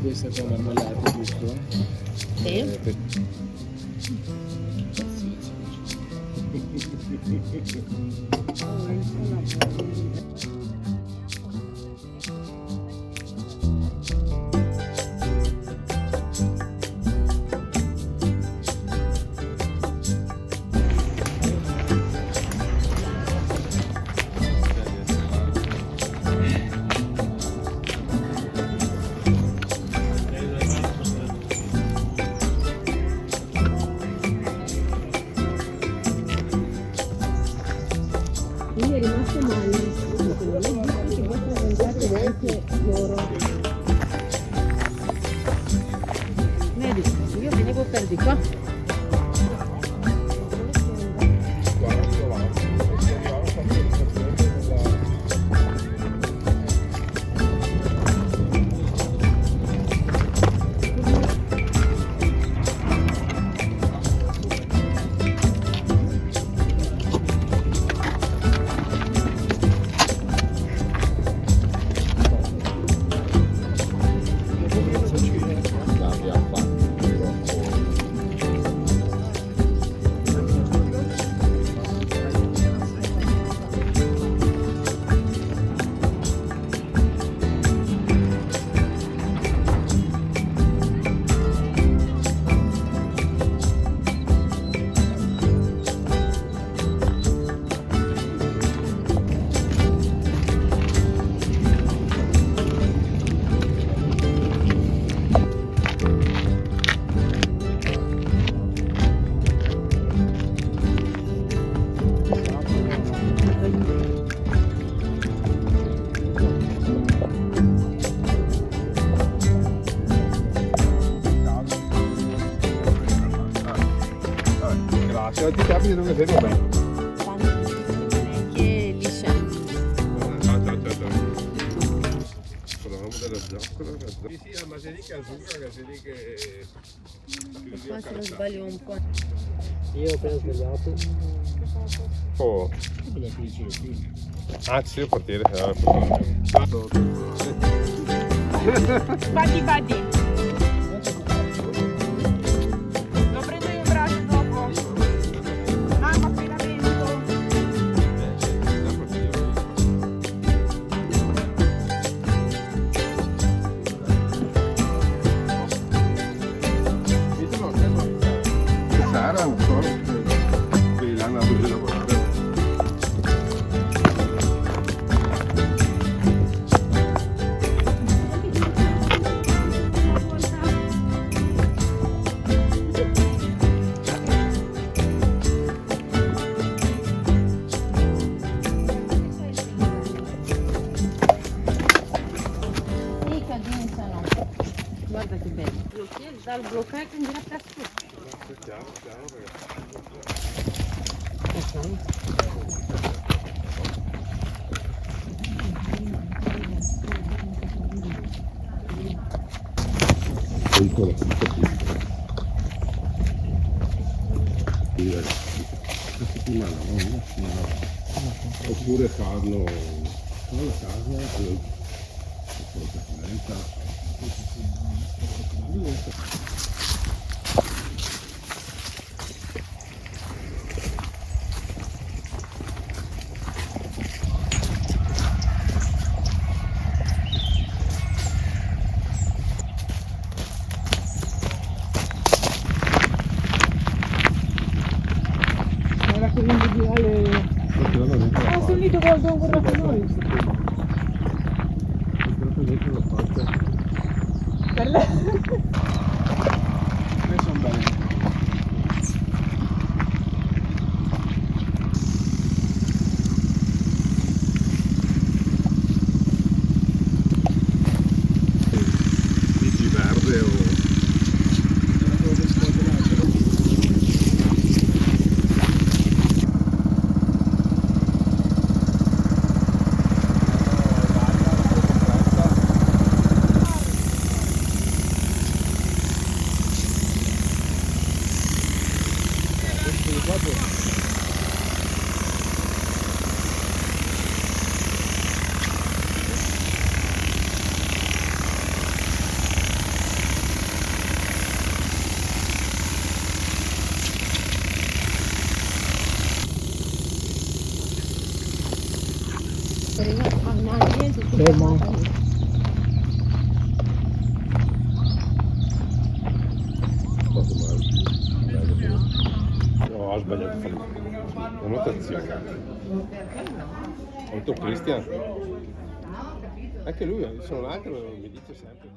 Questa è con marmellata, giusto? Sì. Mi è rimasto male, che può presentare anche loro. Vedi, io venevo per di qua. Se ti capita dove sei, vabbè. Che liscia. Proviamo della zoccola. Sì, sì, ma sei lì che azzucca, sei lì che... Qua se non sbaglio un po'. Io ho appena sbagliato. Oh. Quella che dicevo prima. Ah, sì, il portiere. Buddy buddy. Lo prendo in braccio dopo. Mamma affidamento. Sara, non so, che l'hanno andato a lavorare. Sì, cadenzano. Guarda che bello. Dal bloccare quindi la piazza. Aspettiamo, ragazzi. Piccola, questa settimana oppure farlo a casa Era quell'individuale. Ah, sono lì dove abbiamo guardato noi. dentro la porta. Per lei. Queste sono belle. Dici verde o... Fermo. Poco male. No, ho sbagliato a fare la notazione. Ho detto Cristian. Anche lui, sono l'altro, mi dice sempre.